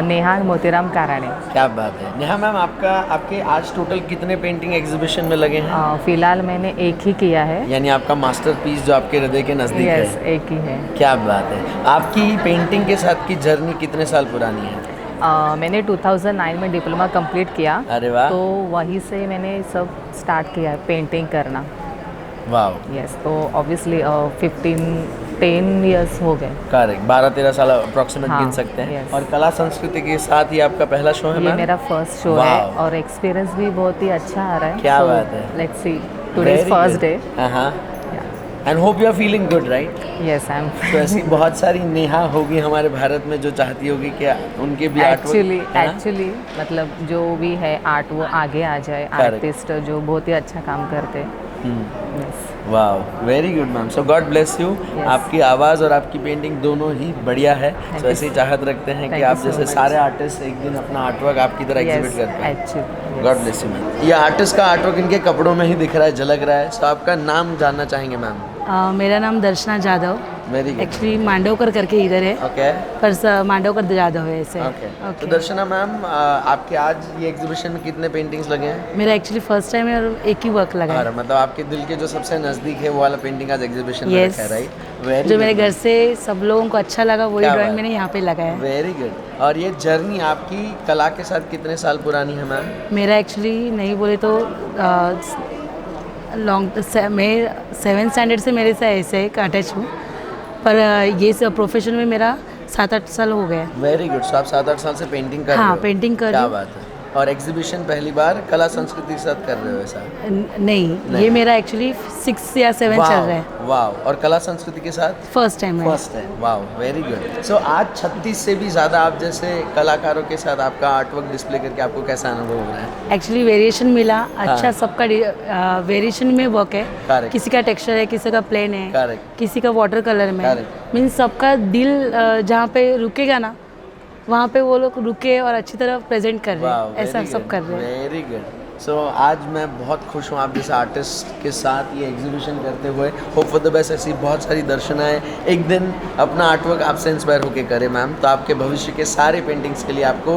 नेहा मोतीराम काराणे। क्या बात है। नेहा मैम, आपके आज टोटल कितने पेंटिंग एग्जीबिशन में लगे हैं? फिलहाल मैंने एक ही किया है। यानी आपका मास्टरपीस जो आपके हृदय के नज़दीक है? एक ही है। क्या बात है। आपकी पेंटिंग के साथ की जर्नी कितने साल पुरानी है? मैंने 2009 में डिप्लोमा कंप्लीट किया। अरे वाह। तो वहीं से मैंने सब स्टार्ट किया है पेंटिंग करना। वाह। यस, तो ऑब्वियसली 10 इयर्स हो गए। करेक्ट, 12-13 साल अप्रॉक्सीमेट हाँ, गिन सकते हैं। yes। और कला संस्कृति के साथ ही आपका पहला शो है? ये मेरा फर्स्ट शो है और एक्सपीरियंस भी बहुत ही अच्छा आ रहा है। क्या बात है। Let's see, today is first day. And hope you are feeling good, right? Yes, I am. तो ऐसी बहुत सारी नेहा होगी हमारे भारत में जो चाहती होगी कि उनके भी एक्चुअली मतलब जो भी है आर्ट वो आगे आ जाए, आर्टिस्ट जो बहुत ही अच्छा काम करते हैं। Wow, very good ma'am. So God bless you. आपकी आवाज़ और आपकी पेंटिंग दोनों ही बढ़िया है। तो ऐसी चाहत रखते हैं कि आप जैसे सारे आर्टिस्ट एक दिन अपना आर्टवर्क आपकी तरह एग्जिबिट करते हैं। God bless you ma'am. ये आर्टिस्ट का आर्टवर्क इनके कपड़ों में ही दिख रहा है, झलक रहा है। सो आपका नाम जानना चाहेंगे मैम? मेरा नाम Darshana Jadhav. Very good. Actually Mandavkar करके इधर है। ओके। पर मांडवकर जाधव है ऐसे। ओके। तो दर्शना मैम, आपके आज ये एग्जीबिशन में कितने पेंटिंग्स लगे हैं? मेरा एक्चुअली फर्स्ट टाइम है और एक ही वर्क लगा है। मतलब आपके दिल के जो सबसे नज़दीक है वो वाला पेंटिंग आज एग्जीबिशन में रखा है, राइट? जो मेरे घर से सब लोगों को अच्छा लगा वही ड्राइंग मैंने यहाँ पे लगाया। Very good. और ये जर्नी आपकी कला के साथ कितने साल पुरानी है मैम? मेरा एक्चुअली नहीं बोले तो मैं 7th स्टैंडर्ड से मेरे से ऐसे अटैच हूँ, पर ये सब प्रोफेशन में मेरा 7-8 साल हो गया। Very good. सो आप 7-8 साल से पेंटिंग कर रहे हो? हाँ, पेंटिंग कर रही हूँ। क्या बात है। और एग्जीबिशन पहली बार कला संस्कृति के साथ कर रहे हो ऐसा? नहीं, ये मेरा एक्चुअली 6 या 7 चल रहा है। वाह। और कला संस्कृति के साथ फर्स्ट टाइम है। फर्स्ट है। वाह, वेरी गुड। सो आज 36 से भी ज़्यादा आप जैसे कलाकारों के साथ आपका आर्टवर्क डिस्प्ले करके आपको कैसा अनुभव हो रहा है? एक्चुअली वेरिएशन मिला अच्छा। सबका वेरिएशन में वर्क है। किसी का टेक्सचर है, किसी का प्लेन है, किसी का वाटर कलर में। मीन्स सबका दिल जहाँ पे रुकेगा ना वहाँ पे वो लोग रुके और अच्छी तरह प्रेजेंट कर रहे हैं। ऐसा सब कर रहे हैं। Very good. सो आज मैं बहुत खुश हूँ आप जैसे आर्टिस्ट के साथ ये एग्जीबिशन करते हुए। होप फॉर द बेस्ट, ऐसी बहुत सारी दर्शनाएँ एक दिन अपना आर्टवर्क आपसे इंस्पायर होकर करें मैम। तो आपके भविष्य के सारे पेंटिंग्स के लिए आपको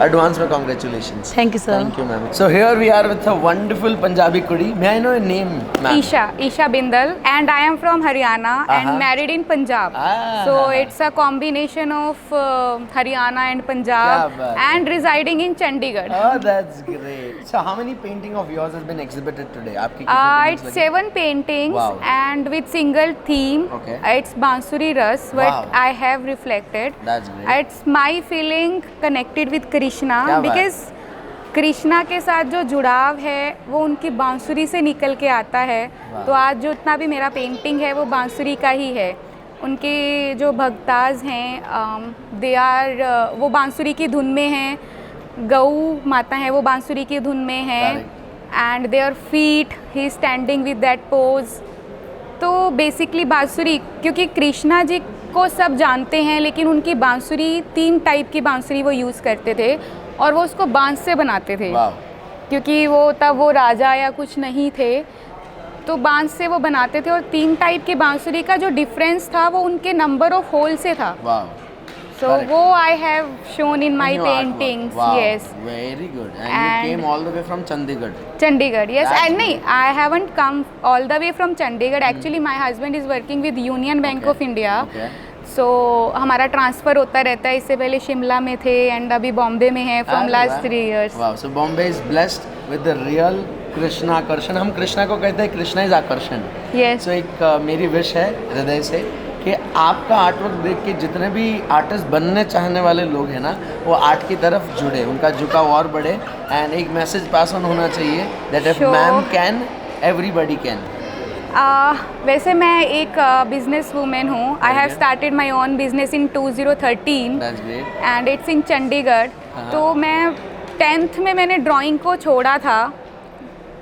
एडवांस में congratulations. Thank you sir. Thank you ma'am. So here we are with a wonderful Punjabi kudi. May I know your name ma'am? Isha Bindal and I am from Haryana and married in Punjab. So it's a combination of Haryana and Punjab and residing in Chandigarh. Oh, that's great. So how many painting of yours has been exhibited today? It's 7 paintings and with single theme. Okay. It's Bansuri Ras, what I have reflected. That's great. It's my feeling connected with Krishna because Krishna के साथ जो जुड़ाव है वो उनकी बांसुरी से निकल के आता है। तो आज जो इतना भी मेरा पेंटिंग है वो बांसुरी का ही है। उनके जो भक्ताज हैं दे आर वो बांसुरी की धुन में हैं। गौ माता है वो बांसुरी की धुन में है and their feet he standing with that pose. तो बेसिकली बांसुरी, क्योंकि कृष्णा जी को सब जानते हैं लेकिन उनकी बांसुरी 3 टाइप की बांसुरी वो यूज़ करते थे और वो उसको बांस से बनाते थे क्योंकि वो तब वो राजा या कुछ नहीं थे तो बांस से वो बनाते थे। और 3 टाइप की बांसुरी का जो डिफरेंस था वो उनके नंबर ऑफ होल से था। So वो I have shown in my paintings. Wow. Yes. Very good. And you came all the way from Chandigarh. Chandigarh, yes. And no, I haven't come all the way from Chandigarh. Actually, my husband is working with Union Bank of India. Okay. So हमारा transfer होता रहता है। इससे पहले शिमला में थे and अभी बॉम्बे में है from last 3 years. Wow. So Bombay is blessed with the real Krishna आकर्षण। हम कृष्णा को कहते हैं कृष्णा इज आकर्षण। Yes. So एक मेरी विश है हृदय से कि आपका आर्टवर्क देख के जितने भी आर्टिस्ट बनने चाहने वाले लोग हैं ना वो आर्ट की तरफ जुड़े, उनका झुकाव और बढ़े एंड एक मैसेज पास ऑन होना चाहिए that if ma'am can everybody can. वैसे मैं एक बिजनेस वूमेन हूँ। I have started my own business in 2013 and it's in Chandigarh. तो मैं 10th में मैंने ड्राइंग को छोड़ा था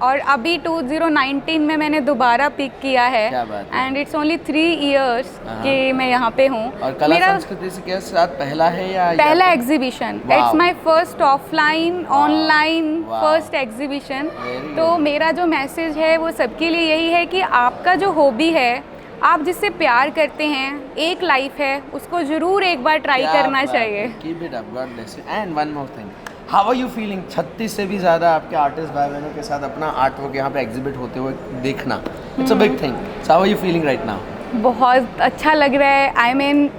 और अभी 2019 में मैंने दोबारा पिक किया है एंड इट्स ओनली 3 years कि मैं यहाँ पे हूँ। और कला संस्कृति के साथ पहला है या पहला exhibition? It's my first offline online first exhibition. तो मेरा जो मैसेज है वो सबके लिए यही है कि आपका जो हॉबी है, आप जिससे प्यार करते हैं, एक लाइफ है, उसको ज़रूर एक बार ट्राई करना चाहिए। Keep it up, God bless you. And one more thing, how are you feeling 36 से भी ज़्यादा आपके आर्टिस्ट भाई बहनों के साथ अपना आर्ट वर्क यहाँ पे एग्जिबिट होते हुए देखना, it's a big thing. So how are you feeling right now? बहुत अच्छा लग रहा है। I mean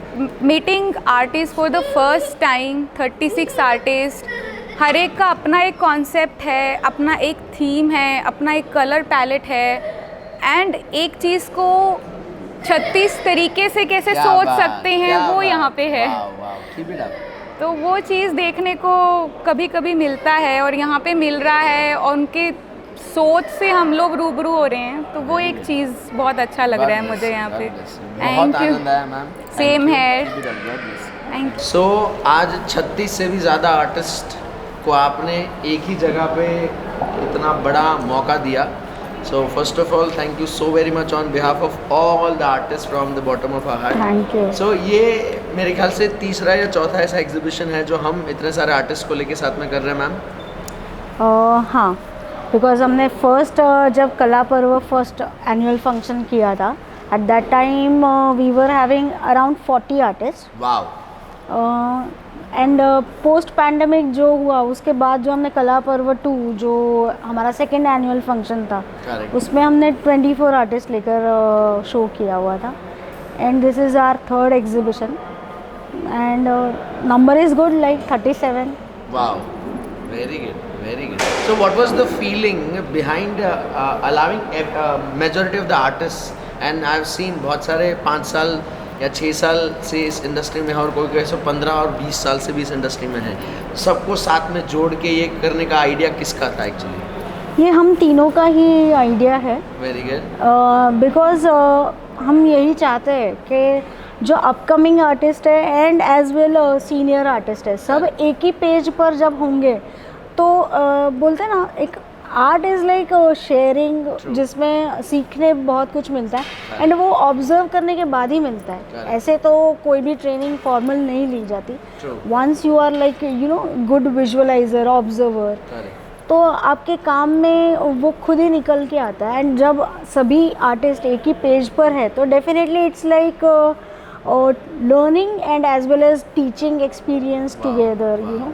meeting artist for the first time, 36 artist, हर एक का अपना एक कॉन्सेप्ट है, अपना एक थीम है, अपना एक कलर पैलेट है, एंड एक चीज़ को 36 तरीके से कैसे सोच सकते हैं वो यहाँ पे है। तो वो चीज़ देखने को कभी कभी मिलता है और यहाँ पे मिल रहा है, और उनके सोच से हम लोग रूबरू हो रहे हैं, तो वो एक चीज़ बहुत अच्छा लग रहा है मुझे यहाँ पे। Thank you. सेम है। Thank you. सो आज 36 से भी ज़्यादा आर्टिस्ट को आपने एक ही जगह पे इतना बड़ा मौका दिया। So first of all, thank you so very much on behalf of all the artists from the bottom of our heart. Thank you. So ये मेरे ख्याल से तीसरा या चौथा ऐसा एग्जीबिशन है जो हम इतने सारे आर्टिस्ट को लेके साथ में कर रहे हैं मैम। हाँ, बिकॉज हमने फर्स्ट जब कला पर्व फर्स्ट एनुअल फंक्शन किया था, at that time we were having around 40 artist. Wow. And post pandemic जो हुआ उसके बाद जो हमने कला पर्व 2 जो हमारा सेकेंड एनुअल फंक्शन था, उसमें हमने 24 आर्टिस्ट लेकर शो किया हुआ था, and this is our third exhibition, and number is good, like 37। Wow, very good, very good. So what was the feeling behind allowing majority of the artists, and I've seen बहुत सारे 5 साल या 6 साल से इस इंडस्ट्री में है, और कोई कैसे 15 और 20 साल से भी इस इंडस्ट्री में है, सबको साथ में जोड़ के ये करने का आइडिया किसका था एक्चुअली? ये हम तीनों का ही आइडिया है। Very good. बिकॉज हम यही चाहते हैं कि जो अपकमिंग आर्टिस्ट है and as well senior artist है, सब एक ही पेज पर जब होंगे तो बोलते हैं ना, एक आर्ट इज़ लाइक शेयरिंग, जिसमें सीखने बहुत कुछ मिलता है, एंड वो ऑब्जर्व करने के बाद ही मिलता है। ऐसे तो कोई भी ट्रेनिंग फॉर्मल नहीं ली जाती। Once you are like you know good visualizer, observer, तो आपके काम में वो खुद ही निकल के आता है। एंड जब सभी आर्टिस्ट एक ही पेज पर है तो definitely it's like learning and as well as teaching experience together, you know.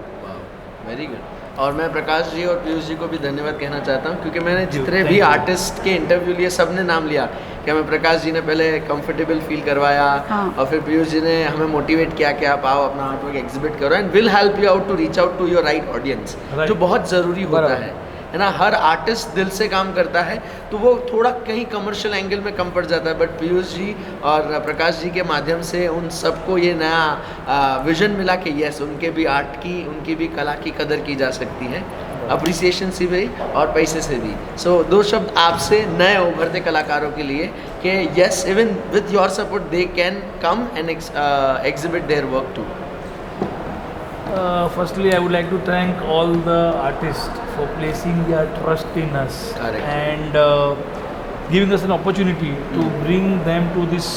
Very good. और मैं प्रकाश जी और पीयूष जी को भी धन्यवाद कहना चाहता हूँ, क्योंकि मैंने जितने भी आर्टिस्ट के इंटरव्यू लिए सब ने नाम लिया कि हमें प्रकाश जी ने पहले कंफर्टेबल फील करवाया, और फिर पीयूष जी ने हमें मोटिवेट किया कि आप आओ अपना आर्ट वर्क एग्जिबिट करो and will help you out to reach out to your right audience, जो बहुत ज़रूरी होता है ना। हर आर्टिस्ट दिल से काम करता है तो वो थोड़ा कहीं कमर्शियल एंगल में कम पड़ जाता है, बट पीयूष जी और प्रकाश जी के माध्यम से उन सबको ये नया विजन मिला कि यस, उनके भी आर्ट की, उनकी भी कला की कदर की जा सकती है, अप्रिसिएशन से भी और पैसे से भी। सो 2 शब्द आपसे नए उभरते कलाकारों के लिए कि yes, even with your support they can come and exhibit their work too. Firstly, I would like to thank all the artists for placing their trust in us and giving us an opportunity to bring them to this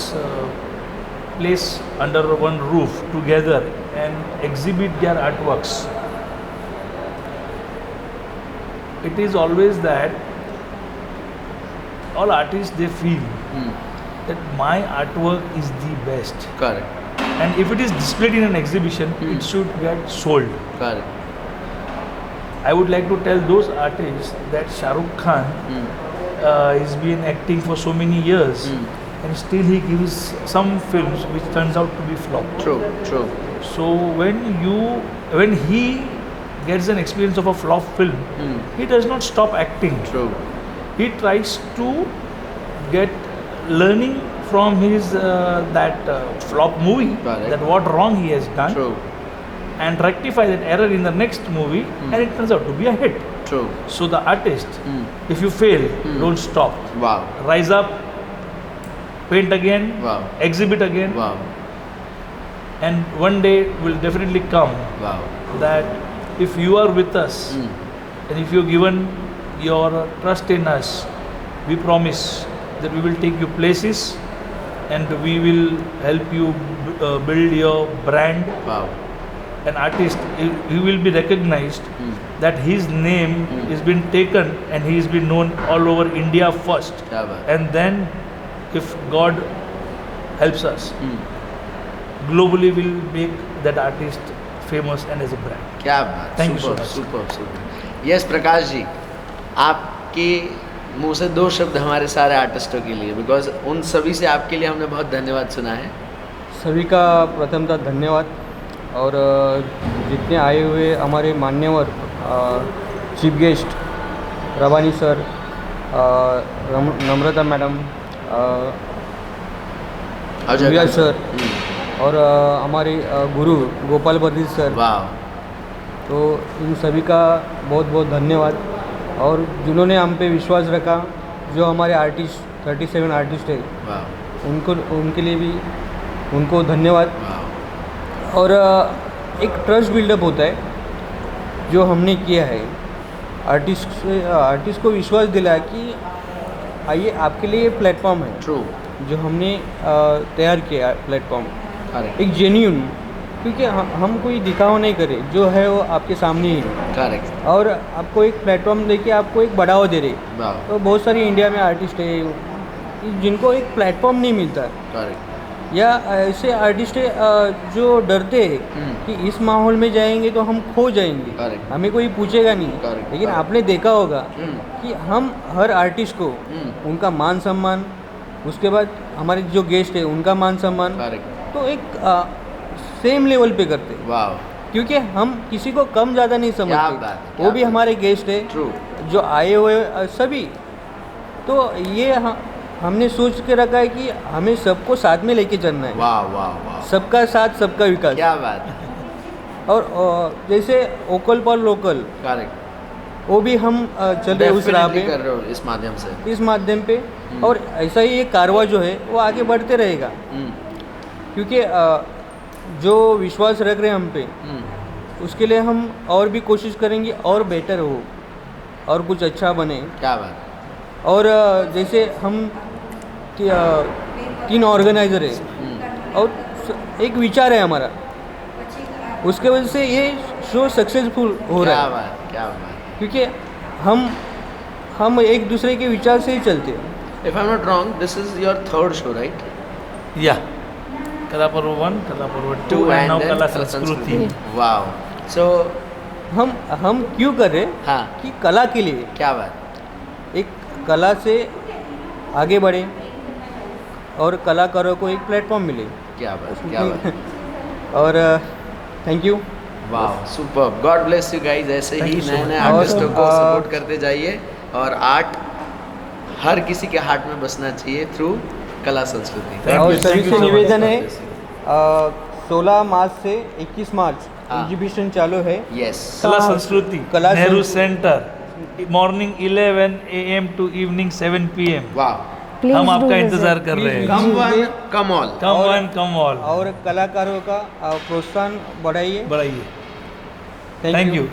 place under one roof together and exhibit their artworks. It is always that all artists, they feel that my artwork is the best. Correct. And if it is displayed in an exhibition, it should get sold. Correct. I would like to tell those artists that Shah Rukh Khan has been acting for so many years, and still he gives some films which turns out to be flop. True, true. So when he gets an experience of a flop film, he does not stop acting. True. He tries to get learning from his that flop movie, that what wrong he has done. True. And rectify that error in the next movie, and it turns out to be a hit. True. So the artist, if you fail, don't stop. Wow. Rise up, paint again, exhibit again. Wow. And one day will definitely come that if you are with us and if you've given your trust in us, we promise that we will take you places and we will help you build your brand. Wow. An artist, he will be recognized that his name has been taken and he has been known all over India first, and then if God helps us, globally will make that artist famous and as a brand. क्या बात। Thank you so much. Super. Yes Prakash ji, आपके मुँह से 2 शब्द हमारे सारे आर्टिस्टों के लिए, बिकॉज उन सभी से आपके लिए हमने बहुत धन्यवाद सुना है। सभी का प्रथमतः धन्यवाद और जितने आए हुए हमारे मान्यवर चीफ गेस्ट रवानी सर, नम्रता मैडम, अजय सर और हमारे गुरु गोपाल बर्दी सर, तो इन सभी का बहुत बहुत धन्यवाद। और जिन्होंने हम पे विश्वास रखा, जो हमारे आर्टिस्ट 37 आर्टिस्ट है, उनके लिए भी उनको धन्यवाद। और एक ट्रस्ट बिल्डअप होता है जो हमने किया है, आर्टिस्ट को विश्वास दिलाया कि आइए आपके लिए ये प्लेटफॉर्म है जो हमने तैयार किया प्लेटफॉर्म, एक जेन्यून, क्योंकि हम कोई दिखावा नहीं करे, जो है वो आपके सामने ही है और आपको एक प्लेटफॉर्म देके आपको एक बढ़ावा दे रहे। तो बहुत सारी इंडिया में आर्टिस्ट है जिनको एक प्लेटफॉर्म नहीं मिलता, या ऐसे आर्टिस्ट है जो डरते हैं कि इस माहौल में जाएंगे तो हम खो जाएंगे, हमें कोई पूछेगा नहीं। लेकिन आपने देखा होगा कि हम हर आर्टिस्ट को उनका मान सम्मान, उसके बाद हमारे जो गेस्ट है उनका मान सम्मान, तो एक सेम लेवल पे करते, क्योंकि हम किसी को कम ज़्यादा नहीं समझते। वो भी हमारे गेस्ट है जो आए हुए सभी, तो ये हमने सोच के रखा है कि हमें सबको साथ में लेके चलना है। सबका साथ सबका विकास। क्या बात है। और जैसे वोकल फॉर लोकल, वो भी हम चल रहे उस राह पे, कर रहे हो इस माध्यम पे। और ऐसा ही ये कारवा जो है वो आगे बढ़ते रहेगा, क्योंकि जो विश्वास रख रहे हैं हम पे, उसके लिए हम और भी कोशिश करेंगे और बेटर हो और कुछ अच्छा बने। क्या बात। और जैसे हम 3 ऑर्गेनाइजर है और एक विचार है हमारा, उसके वजह से ये शो सक्सेसफुल हो रहा है। क्या बात। क्योंकि हम एक दूसरे के विचार से ही चलते हैं। If I'm not wrong, this is your 3rd show, right? Yeah. कला पर्व 1, कला पर्व 2 and now कला संस्कृति। Wow. So हम क्यों कर रहे? कि कला के लिए। क्या बात। एक कला से आगे बढ़े और कलाकारों को एक प्लेटफॉर्म मिले। क्या बात, क्या बात। और थैंक यू। वाह, super. God bless you guys. ऐसे ही नए आर्टिस्टों को सपोर्ट करते जाइए और आर्ट हर किसी के हार्ट में बसना चाहिए थ्रू कला संस्कृति। और सभी से निवेदन है, 16 मार्च से 21 मार्च एग्जीबिशन चालू है। Yes, Kala Sanskriti, Nehru centre, morning 11 AM to evening 7 PM। वाह, हम आपका इंतजार कर रहे हैं। Come one come all. और कलाकारों का प्रोत्साहन बढ़ाइए। Thank you.